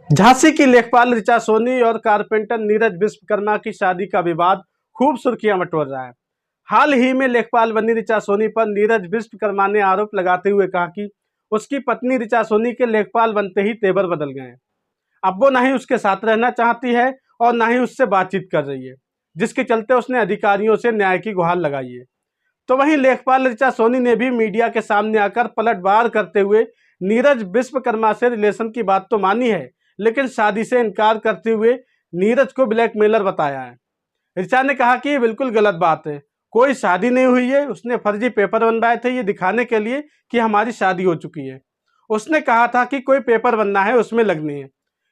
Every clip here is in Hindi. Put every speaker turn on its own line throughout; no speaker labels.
झांसी की लेखपाल ऋचा सोनी और कारपेंटर नीरज विश्वकर्मा की शादी का विवाद खूब सुर्खियां बटोर रहा है। हाल ही में लेखपाल बनी ऋचा सोनी पर नीरज विश्वकर्मा ने आरोप लगाते हुए कहा कि उसकी पत्नी ऋचा सोनी के लेखपाल बनते ही तेवर बदल गए हैं। अब वो ना ही उसके साथ रहना चाहती है और ना ही उससे बातचीत कर रही है, जिसके चलते उसने अधिकारियों से न्याय की गुहार लगाई है। तो वहीं लेखपाल ऋचा सोनी ने भी मीडिया के सामने आकर पलटवार करते हुए नीरज विश्वकर्मा से रिलेशन की बात तो मानी है, लेकिन शादी से इनकार करते हुए नीरज को ब्लैकमेलर बताया है। ऋचा ने कहा कि ये बिल्कुल गलत बात है, कोई शादी नहीं हुई है। उसने फर्जी पेपर बनवाए थे ये दिखाने के लिए कि हमारी शादी हो चुकी है। उसने कहा था कि कोई पेपर बनना है उसमें लगनी है।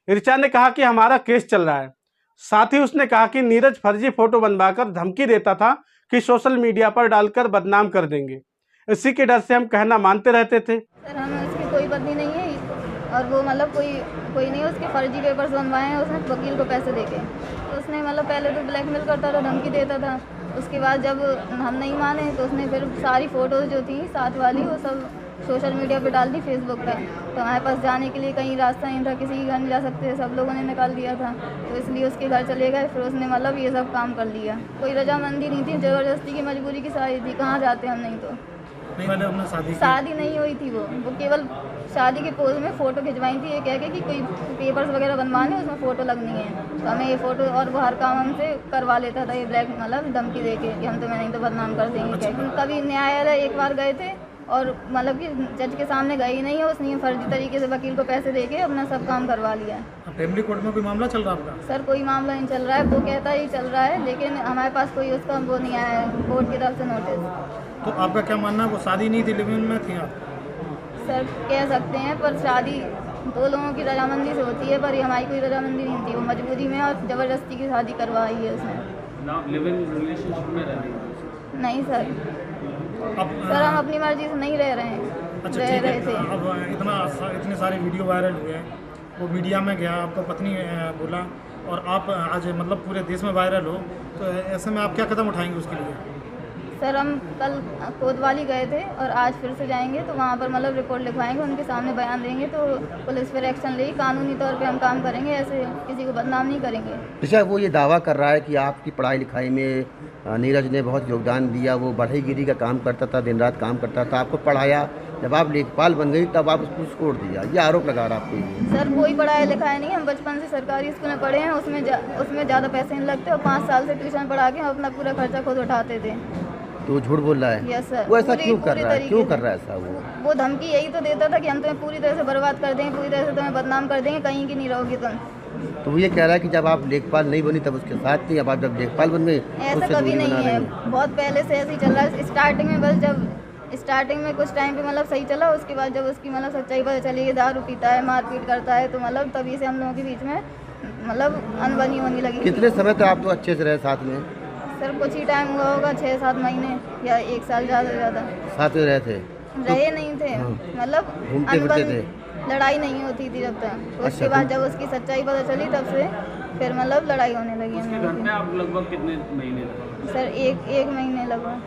ऋचा ने कहा कि हमारा केस चल रहा है। साथ ही उसने कहा कि नीरज फर्जी फोटो बनवाकर धमकी देता था कि सोशल मीडिया पर डालकर बदनाम कर देंगे। इसी के डर से हम कहना मानते रहते थे।
सर हमें उसकी कोई पत्नी नहीं है और वो कोई नहीं है। उसके फर्जी पेपर्स बनवाए हैं उसने वकील को पैसे देके। तो उसने पहले तो ब्लैकमेल करता था, धमकी देता था। उसके बाद जब हम नहीं माने तो उसने फिर सारी फ़ोटोज़ जो थी साथ वाली वो सब सोशल मीडिया पे डाल दी, फेसबुक पे। तो हमारे पास जाने के लिए कहीं रास्ता नहीं था, किसी के घर नहीं जा सकते, सब लोगों ने निकाल दिया था। तो इसलिए उसके घर चले गए। फिर उसने ये सब काम कर लिया। कोई रजामंदी नहीं थी, ज़बरदस्ती की मजबूरी की शादी थी। कहाँ जाते हम नहीं तो
पहले हमने
शादी नहीं हुई थी। वो केवल शादी के पोज में फ़ोटो खिंचवाई थी, ये कह के कि कोई पेपर्स वगैरह बनवाने उसमें फ़ोटो लगनी है। तो हमें ये फ़ोटो और वो हर काम हमसे करवा लेता था, ये धमकी दे के कि हम तुम्हें नहीं तो बदनाम कर देंगे। क्या कभी न्यायालय एक बार गए थे और कि जज के सामने गए ही नहीं है। उसने फर्जी तरीके से वकील को पैसे दे के अपना सब काम करवा लिया है।
फैमिली कोर्ट में कोई मामला चल रहा है आपका?
सर कोई मामला नहीं चल रहा है, वो कहता ही चल रहा है, लेकिन हमारे पास कोई उसका वो नहीं आया है कोर्ट की तरफ से नोटिस।
तो आपका क्या मानना है, वो शादी नहीं थी, लिव इन में थी आप?
सर कह सकते हैं, पर शादी दो लोगों की रजामंदी से होती है, पर ये हमारी कोई रजामंदी नहीं थी। वो मजबूरी में और ज़बरदस्ती की शादी करवाई है उसने।
लिव इन रिलेशनशिप में रह रही?
नहीं सर, सर हम अपनी मर्जी से नहीं रह रहे हैं।
अच्छा
रह
ठीक
रहे
है।
थे।
अब इतने सारे वीडियो वायरल हुए हैं, वो मीडिया में गया, आपको पत्नी बोला और आप आज पूरे देश में वायरल हो, तो ऐसे में आप क्या कदम उठाएंगे उसके लिए?
सर हम कल कोतवाली गए थे और आज फिर से जाएंगे, तो वहाँ पर रिपोर्ट लिखवाएंगे, उनके सामने बयान देंगे, तो पुलिस पर एक्शन लेगी। कानूनी तौर पे हम काम करेंगे, ऐसे किसी को बदनाम नहीं करेंगे।
अच्छा, वो ये दावा कर रहा है कि आपकी पढ़ाई लिखाई में नीरज ने बहुत योगदान दिया। वो बढ़ईगिरी का काम करता था, दिन रात काम करता था, आपको पढ़ाया। जब आप लेखपाल बन गई तब आप उसको छोड़ दिया, ये आरोप लगा रहा आपको।
सर कोई पढ़ाया लिखाया नहीं है, हम बचपन से सरकारी स्कूल में पढ़े हैं। उसमें ज़्यादा पैसे नहीं लगते और 5 साल से ट्यूशन पढ़ा के हम अपना पूरा खर्चा खुद उठाते थे।
तो झूठ बोल रहा है?
Yes sir.
वो ऐसा क्यों कर रहा है? क्यों कर रहा है ऐसा?
वो धमकी यही तो देता था कि हम तुम्हें पूरी तरह से बर्बाद कर देंगे, पूरी तरह से तुम्हें बदनाम कर देंगे, कहीं की नहीं रहोगी तुम।
तो वो ये कह रहा है कि जब आप लेखपाल नहीं बनी तब उसके साथ थी, अब आप जब लेखपाल बन गई
ऐसा कभी नहीं है। बहुत पहले से ऐसे ही चल रहा है। स्टार्टिंग में बस जब स्टार्टिंग में कुछ टाइम पे सही चला, उसके बाद जब उसकी सच्चाई पता चली, ये दारू पीता है, मारपीट करता है, तो तभी से हम लोगों के बीच में अनबनी होने लगी।
कितने समय तक आप तो अच्छे से रहे साथ में?
सर कुछ ही टाइम हुआ होगा, 6-7 महीने या 1 साल, ज़्यादा से ज़्यादा।
साथ में रहे थे?
रहे नहीं थे,
घूमते फिरते थे?
लड़ाई नहीं होती थी जब तक। तो उसके
अच्छा,
बाद जब उसकी सच्चाई पता चली तब से फिर लड़ाई होने लगी हम
उसके
लोगों
घर
की।
में आप लगभग कितने महीने रहे?
सर एक महीने लगभग।